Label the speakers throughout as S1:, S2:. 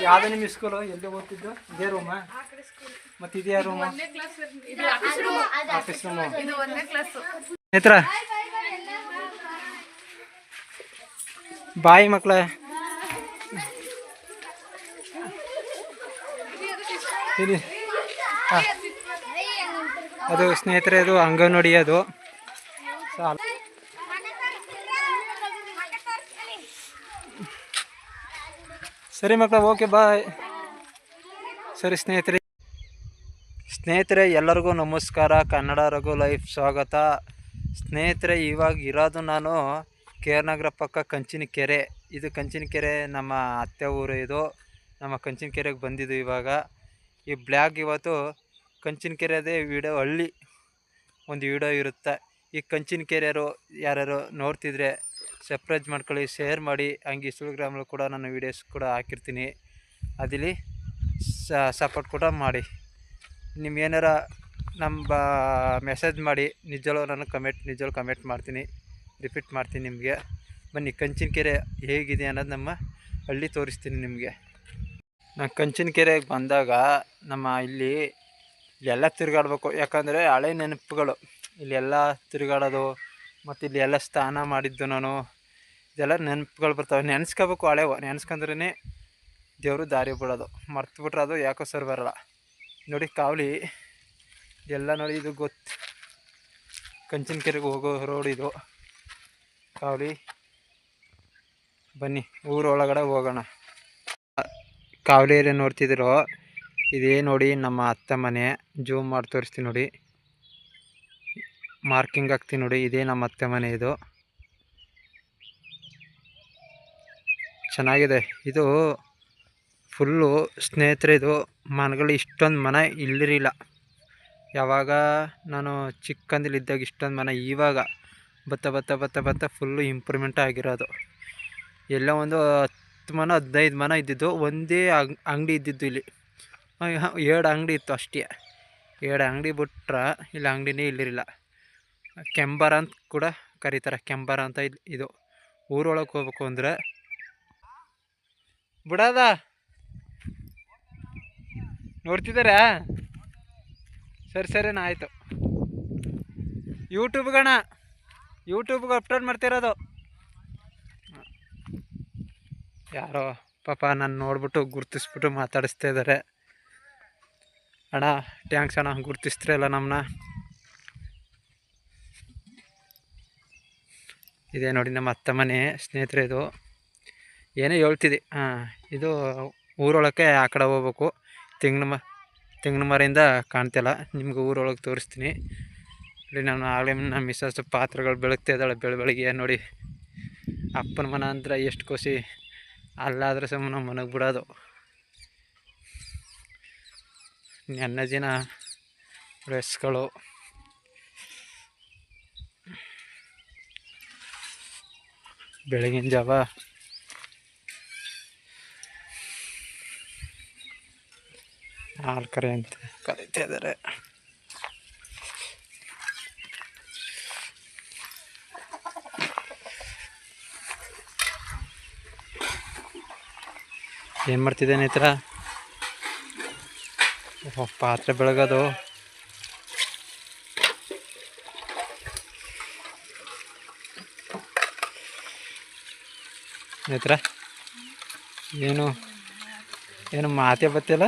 S1: ಯಾವ್ದು ನಿಮ್ಮ ಸ್ಕೂಲು? ಎಲ್ಲಿ ಓದ್ತಿದ್ದು? ಇದೇ ರೂಮಾ? ಮತ್ತೆ ಇದೇ ರೂಮು? Office room. ನೇತ್ರ ಬಾಯಿ ಮಕ್ಕಳ. ಅದು ಸ್ನೇಹಿತರೆ, ಅದು ಅಂಗನವಾಡಿ. ಅದು ಸರಿ ಮಕ್ಕಳ, ಓಕೆ ಬಾಯ್. ಸರಿ ಸ್ನೇಹಿತರೆ ಎಲ್ಲರಿಗೂ ನಮಸ್ಕಾರ. ಕನ್ನಡ ರಘು ಲೈಫ್ ಸ್ವಾಗತ. ಸ್ನೇಹಿತರೆ, ಇವಾಗ ಇರೋದು ನಾನು ಕೇರ್ನಗರ ಪಕ್ಕ ಕಂಚಿನಕೆರೆ. ಇದು ಕಂಚಿನಕೆರೆ ನಮ್ಮ ಅತ್ತೆ ಊರು. ಇದು ನಮ್ಮ ಕಂಚಿನಕೆರೆಗೆ ಬಂದಿದ್ದು ಇವಾಗ. ಈ ಬ್ಲಾಗ್ ಇವತ್ತು ಕಂಚಿನಕೆರೆದೇ ವಿಡಿಯೋ, ಹಳ್ಳಿ ಒಂದು ವಿಡಿಯೋ ಇರುತ್ತೆ. ಈ ಕಂಚಿನಕೆರೆಯವರು ಯಾರ್ಯಾರು ನೋಡ್ತಿದ್ರೆ ಸಬ್ಸ್ಕ್ರೈಬ್ ಮಾಡ್ಕೊಳ್ಳಿ, ಶೇರ್ ಮಾಡಿ. ಹಂಗೆ ಇನ್ಸ್ಟಾಗ್ರಾಮಲ್ಲೂ ಕೂಡ ನಾನು ವೀಡಿಯೋಸ್ ಕೂಡ ಹಾಕಿರ್ತೀನಿ, ಅದಿಲ್ಲಿ ಸಪೋರ್ಟ್ ಕೂಡ ಮಾಡಿ. ನಿಮ್ಗೇನಾರ ನಮ್ಮ ಮೆಸೇಜ್ ಮಾಡಿ, ನಿಜವೂ ನಾನು ಕಮೆಂಟ್ ಮಾಡ್ತೀನಿ, ರಿಪೀಟ್ ಮಾಡ್ತೀನಿ ನಿಮಗೆ. ಬನ್ನಿ, ಕಂಚಿನಕೆರೆ ಹೇಗಿದೆ ಅನ್ನೋದು ನಮ್ಮ ಹಳ್ಳಿ ತೋರಿಸ್ತೀನಿ ನಿಮಗೆ. ನಾನು ಕಂಚಿನಕೆರೆಗೆ ಬಂದಾಗ ನಮ್ಮ ಇಲ್ಲೆಲ್ಲ ತಿರುಗಾಡ್ಬೇಕು, ಯಾಕಂದರೆ ಹಳೆ ನೆನಪುಗಳು ಇಲ್ಲೆಲ್ಲ ತಿರುಗಾಡೋದು. ಮತ್ತು ಇಲ್ಲಿ ಎಲ್ಲ ಸ್ನಾನ ಮಾಡಿದ್ದು ನಾನು, ಇದೆಲ್ಲ ನೆನಪುಗಳು ಬರ್ತವೆ. ನೆನೆಸ್ಕೋಬೇಕು, ಹಳೆವು ನೆನೆಸ್ಕೊಂಡ್ರೇ ದೇವರು ದಾರಿ ಬಿಡೋದು. ಮರ್ತು ಬಿಟ್ರೆ ಅದು ಯಾಕೋ ಸರ್ ಬರೋಲ್ಲ. ನೋಡಿ ಕಾವಲಿ ಇದೆಲ್ಲ ನೋಡಿ, ಇದು ಕಂಚಿನಕೆರೆಗೆ ಹೋಗೋ ರೋಡ್ ಇದು ಕಾವಲಿ. ಬನ್ನಿ ಊರೊಳಗಡೆ ಹೋಗೋಣ. ಕಾವಲಿ ಏರಿಯಾ ನೋಡ್ತಿದ್ರು, ಇದೇ ನೋಡಿ ನಮ್ಮ ಅತ್ತೆ ಮನೆ. ಜೂಮ್ ಮಾಡಿ ತೋರಿಸ್ತೀನಿ ನೋಡಿ, ಮಾರ್ಕಿಂಗ್ ಹಾಕ್ತೀನಿ ನೋಡಿ. ಇದೇ ನಮ್ಮ ಅತ್ತೆ ಮನೆ. ಇದು ಚೆನ್ನಾಗಿದೆ. ಇದು ಫುಲ್ಲು ಸ್ನೇಹಿತರೆ, ಇದು ಮನೆಗಳು ಇಷ್ಟೊಂದು ಮನೆ ಇಲ್ಲಿರಲಿಲ್ಲ. ಯಾವಾಗ ನಾನು ಚಿಕ್ಕಂದಿಲ್ಲಿದ್ದಾಗ ಇಷ್ಟೊಂದು ಮನೆ, ಇವಾಗ ಬತ್ತ ಫುಲ್ಲು ಇಂಪ್ರೂವ್ಮೆಂಟ್ ಆಗಿರೋದು. ಎಲ್ಲ ಒಂದು 10 ಮನೆ 15 ಮನೆ ಇದ್ದಿದ್ದು, ಒಂದೇ ಅಂಗಡಿ ಇದ್ದಿದ್ದು ಇಲ್ಲಿ. 2 ಅಂಗಡಿ ಇತ್ತು ಅಷ್ಟೇ. 2 ಅಂಗಡಿ ಬಿಟ್ರೆ ಇಲ್ಲಿ ಅಂಗಡಿನೇ ಇಲ್ಲಿರಲಿಲ್ಲ. ಕೆಂಬರ ಅಂತ ಕೂಡ ಕರೀತಾರೆ, ಕೆಂಬರ ಅಂತ. ಇದು ಊರೊಳಗೆ ಹೋಗ್ಬೇಕು ಅಂದರೆ ಬಿಡೋದ ನೋಡ್ತಿದ್ದಾರಾ? ಸರಿನಾ, ಆಯಿತು. ಯೂಟ್ಯೂಬ್ಗೆ ಅಪ್ಲೋಡ್ ಮಾಡ್ತಿರೋದು. ಯಾರೋ ಪಾಪ ನಾನು ನೋಡ್ಬಿಟ್ಟು ಗುರ್ತಿಸ್ಬಿಟ್ಟು ಮಾತಾಡಿಸ್ತಾ ಇದ್ದಾರೆ. ಅಣ್ಣ ಥ್ಯಾಂಕ್ಸ್ ಅಣ್ಣ, ಗುರ್ತಿಸ್ತಿರಲ್ಲ ನಮ್ಮನ್ನ. ಇದೇ ನೋಡಿ ನಮ್ಮ ಅತ್ತೆ ಮನೆ ಸ್ನೇಹಿತರೆ. ಇದು ಏನೋ ಹೇಳ್ತಿದ್ದೆ. ಇದು ಊರೊಳಕ್ಕೆ ಆ ಕಡೆ ಹೋಗ್ಬೇಕು. ತೆಂಗಿನ ಮರದಿಂದ ಕಾಣ್ತಿಲ್ಲ ನಿಮ್ಗೆ, ಊರೊಳಗೆ ತೋರಿಸ್ತೀನಿ. ಇಲ್ಲಿ ನಾನು ಆಗಲೇ ನಮ್ಮ ಮಿಸ್ಸಸ್ ಪಾತ್ರೆಗಳು ಬೆಳಗ್ತಾ ಇದ್ದಾಳೆ ಬೆಳಗ್ಗೆ ನೋಡಿ. ಅಪ್ಪನ ಮನೆ ಅಂದ್ರೆ ಎಷ್ಟು ಖುಷಿ, ಅಲ್ಲಾದ್ರೆ ಸುಮ್ಮನೆ ಮನೆಗೆ ಬಿಡೋದು. ನೆನ್ನೆ ದಿನ ಡ್ರೆಸ್ಗಳು, ಬೆಳಗಿನ ಜಾವ ಹಾಲು ಕರೆ ಅಂತ ಕರೀತಾ ಇದ್ದಾರೆ. ಏನು ಮಾಡ್ತಿದ್ದೇನೆ ಈ ಥರ? ಪಾತ್ರೆ ಬೆಳಗೋದು. ನೇತ್ರ ಏನು ಮಾತೇ ಬತ್ತಿಲ್ಲ.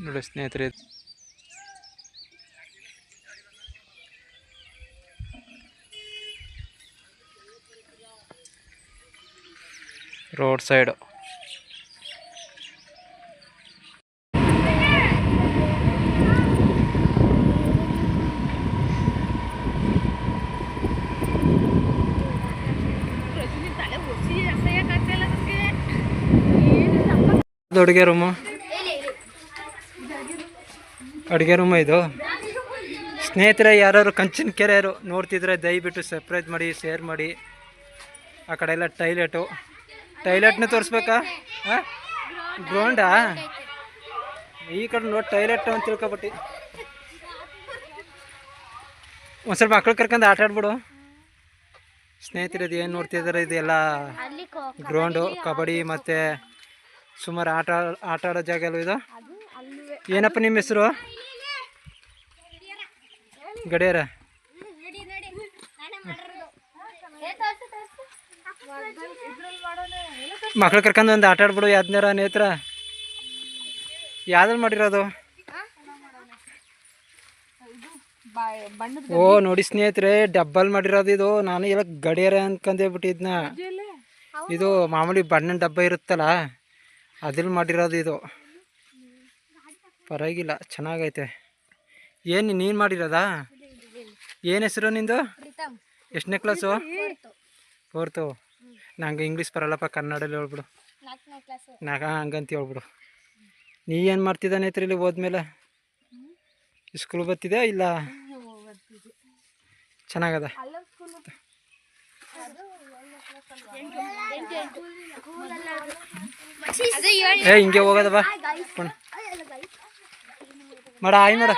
S1: ನೋಡಿ ಸ್ನೇಹಿತರೆ, ರೋಡ್ ಸೈಡು ಅಡುಗೆ ರೂಮು ಇದು ಸ್ನೇಹಿತರೆ. ಯಾರು ಕಂಚಿನಕೆರೆಯವರು ನೋಡ್ತಿದ್ರೆ ದಯವಿಟ್ಟು ಸಬ್ಸ್ಕ್ರೈಬ್ ಮಾಡಿ, ಶೇರ್ ಮಾಡಿ. ಆ ಕಡೆ ಎಲ್ಲ ಟೈಲೆಟ್ನ ತೋರಿಸ್ಬೇಕಾ? ಗ್ರೌಂಡಾ? ಈ ಕಡೆ ನೋಡಿ ಟೈಲೆಟ್ ಅಂತ ತಿಳ್ಕೊಬಿಟ್ಟು. ಒಂದು ಸ್ವಲ್ಪ ಮಕ್ಳು ಕರ್ಕೊಂಡು ಆಟ ಆಡ್ಬಿಡು. ಸ್ನೇಹಿತರೆ ಇದು ಏನು ನೋಡ್ತಿದ್ದಾರೆ ಇದೆಲ್ಲ ಗ್ರೌಂಡು, ಕಬಡ್ಡಿ ಮತ್ತು ಸುಮಾರು ಆಟ ಆಡೋ ಜಾಗ ಅಲ್ವ ಇದು. ಏನಪ್ಪ ನಿಮ್ಮ ಹೆಸರು? ಗಡಿಯಾರ. ಮಕ್ಳು ಕರ್ಕೊಂಡು ಒಂದು ಆಟ ಆಡ್ಬಿಡು. ಯಾವ್ದಾರ ನೇತ್ರ ಯಾವ್ದ್ರಲ್ಲಿ ಮಾಡಿರೋದು? ಓ ನೋಡಿ ಸ್ನೇಹಿತರೆ, ಡಬ್ಬಲ್ ಮಾಡಿರೋದು ಇದು. ನಾನು ಎಲ್ಲ ಗಡಿಯಾರ ಅನ್ಕೊಂಡೇ ಬಿಟ್ಟಿದ್ನ. ಇದು ಮಾಮೂಲಿ ಬಣ್ಣದ ಡಬ್ಬ ಇರುತ್ತಲ್ಲ ಅದ್ರಲ್ಲಿ ಮಾಡಿರೋದು ಇದು. ಪರವಾಗಿಲ್ಲ, ಚೆನ್ನಾಗೈತೆ. ಏನು ನೀನು ಮಾಡಿರೋದಾ? ಏನು ಹೆಸರು ನಿಂದು? ಎಷ್ಟನೇ ಕ್ಲಾಸು? 4th. ನಂಗೆ ಇಂಗ್ಲೀಷ್ ಬರಲ್ಲಪ್ಪ, ಕನ್ನಡದಲ್ಲಿ ಹೇಳ್ಬಿಡು. ಹಂಗಂತ ಹೇಳ್ಬಿಡು. ನೀ ಏನು ಮಾಡ್ತಿದ್ದಾನೆ ಹತ್ರ ಇಲ್ಲಿ ಹೋದ್ಮೇಲೆ? ಸ್ಕೂಲ್ ಬರ್ತಿದ್ಯಾ ಇಲ್ಲ? ಚೆನ್ನಾಗದ. ಹಿಂಗೆ ಹೋಗೋದ ಬಾ ಮಾಡ. ಆಯ್ ಮಾಡ.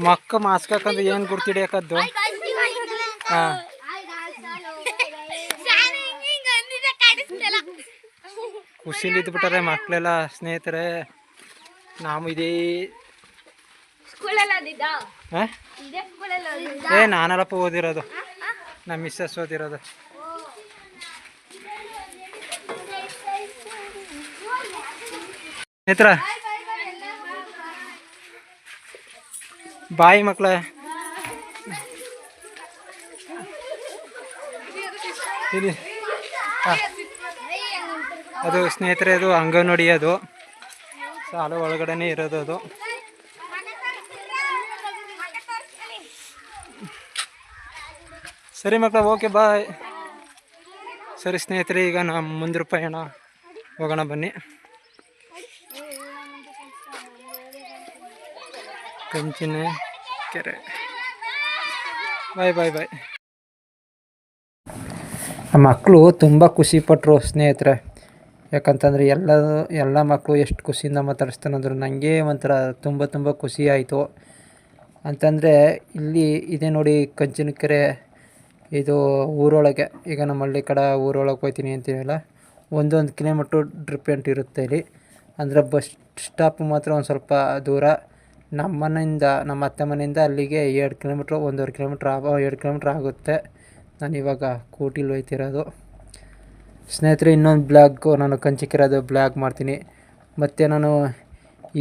S1: ಮಕ್ಕ ಮಾಸ್ಕ್ ಹಾಕಂದ್ರೆ ಏನು ಗುರ್ತಿಡಿಯಕದ್ದು? ಹಾಂ, ಖುಷಿಲಿ ಇದ್ಬಿಟ್ಟಾರೆ ಮಕ್ಕಳೆಲ್ಲ. ಸ್ನೇಹಿತರೆ ನಾವು ಇದೇ ನಾನಲ್ಲಪ್ಪ ಓದಿರೋದು, ನಮ್ಮ ಮಿಸ್ಸಸ್ ಓದಿರೋದು. ಸ್ನೇಹಿತರ ಬಾಯಿ ಮಕ್ಕಳ. ಅದು ಸ್ನೇಹಿತರೆ ಅದು ಅಂಗನವಾಡಿ, ಅದು ಸಾಲ ಒಳಗಡೆನೇ ಇರೋದು ಅದು. ಸರಿ ಮಕ್ಕಳ, ಓಕೆ ಬಾಯ್. ಸರಿ ಸ್ನೇಹಿತರೆ, ಈಗ ನಾವು ಮುಂದಿನ ಪಯಣ ಹೋಗೋಣ ಬನ್ನಿ. ಕಂಚಿನಕೆರೆ. ಬಾಯ್ ಬಾಯ್ ಬಾಯ್. ಮಕ್ಕಳು ತುಂಬ ಖುಷಿಪಟ್ಟರು ಸ್ನೇಹಿತರೆ. ಯಾಕಂತಂದರೆ ಎಲ್ಲ ಮಕ್ಕಳು ಎಷ್ಟು ಖುಷಿಯಿಂದ ಮಾತಾಡಿಸ್ತಾನಂದ್ರು. ನನಗೆ ಒಂಥರ ತುಂಬ ಖುಷಿ ಆಯಿತು. ಅಂತಂದರೆ ಇಲ್ಲಿ ಇದೆ ನೋಡಿ, ಕಂಚಿನಕೆರೆ. ಇದು ಊರೊಳಗೆ, ಈಗ ನಮ್ಮ ಹಳ್ಳಿ ಕಡೆ ಊರೊಳಗೆ ಹೋಗ್ತೀನಿ ಅಂತೀವಲ್ಲ, 1 ಕಿಲೋಮೀಟ್ರ್ ಡಿಫ್ರೆಂಟ್ ಇರುತ್ತೆ ಇಲ್ಲಿ. ಅಂದರೆ ಬಸ್ ಸ್ಟಾಪ್ ಮಾತ್ರ ಒಂದು ಸ್ವಲ್ಪ ದೂರ. ನಮ್ಮ ಮನೆಯಿಂದ, ನಮ್ಮ ಅತ್ತೆ ಮನೆಯಿಂದ ಅಲ್ಲಿಗೆ 2 ಕಿಲೋಮೀಟ್ರ್, 1.5 ಕಿಲೋಮೀಟ್ರ್ 2 ಕಿಲೋಮೀಟ್ರ್ ಆಗುತ್ತೆ. ನಾನಿವಾಗ ಕೂಟಿಲಿ ಹೋಗ್ತಿರೋದು. ಸ್ನೇಹಿತರೆ, ಇನ್ನೊಂದು ಬ್ಲಾಗು ನಾನು ಕಂಚಿಕೆರೆದು ಬ್ಲಾಗ್ ಮಾಡ್ತೀನಿ. ಮತ್ತು ನಾನು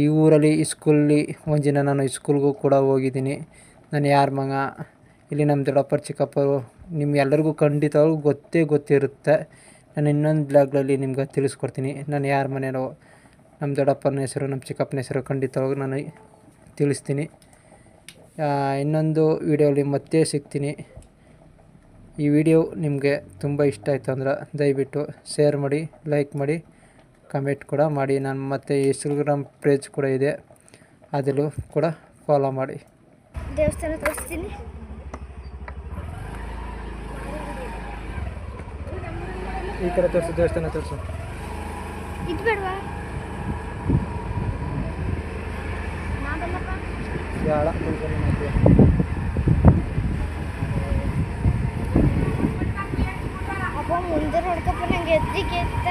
S1: ಈ ಊರಲ್ಲಿ ಸ್ಕೂಲಲ್ಲಿ ಒಂದಿನ ನಾನು ಸ್ಕೂಲ್ಗೂ ಕೂಡ ಹೋಗಿದ್ದೀನಿ. ನಾನು ಯಾರ ಮಗ, ಇಲ್ಲಿ ನಮ್ಮ ದೊಡ್ಡಪ್ಪರು ಚಿಕ್ಕಪ್ಪರು ನಿಮ್ಗೆಲ್ಲರಿಗೂ ಖಂಡಿತವಾಗೂ ಗೊತ್ತಿರುತ್ತೆ. ನಾನು ಇನ್ನೊಂದು ಬ್ಲಾಗ್ಗಳಲ್ಲಿ ನಿಮ್ಗೆ ತಿಳಿಸ್ಕೊಡ್ತೀನಿ ನಾನು ಯಾರ ಮನೆಯೋ, ನಮ್ಮ ದೊಡ್ಡಪ್ಪನ ಹೆಸರು, ನಮ್ಮ ಚಿಕ್ಕಪ್ಪನ ಹೆಸರು ಖಂಡಿತವಾಗೂ ನಾನು ತಿಳಿಸ್ತೀನಿ. ಇನ್ನೊಂದು ವಿಡಿಯೋಲಿ ಮತ್ತೆ ಸಿಗ್ತೀನಿ. ಈ ವಿಡಿಯೋ ನಿಮಗೆ ತುಂಬ ಇಷ್ಟ ಆಯಿತು ಅಂದ್ರೆ ದಯವಿಟ್ಟು ಶೇರ್ ಮಾಡಿ, ಲೈಕ್ ಮಾಡಿ, ಕಮೆಂಟ್ ಕೂಡ ಮಾಡಿ. ನಾನು ಮತ್ತು ಇನ್ಸ್ಟಾಗ್ರಾಮ್ ಪೇಜ್ ಕೂಡ ಇದೆ, ಅದರಲ್ಲೂ ಕೂಡ ಫಾಲೋ ಮಾಡಿ.
S2: ದೇವಸ್ಥಾನ ತೋರಿಸ್ತೀನಿ.
S1: ಈ ಕಡೆ ತೋರಿಸು, ದೇವಸ್ಥಾನ ತೋರಿಸು.
S2: ಇದು ಬೇಡವಾ?
S1: ಬೇಡ,
S2: ಅಪ್ಪ ಮುಂದೆ ನೋಡ್ಕಪ್ಪ, ನಂಗೆ ಹೆದ್ರಿಕೆ ಇತ್ತ.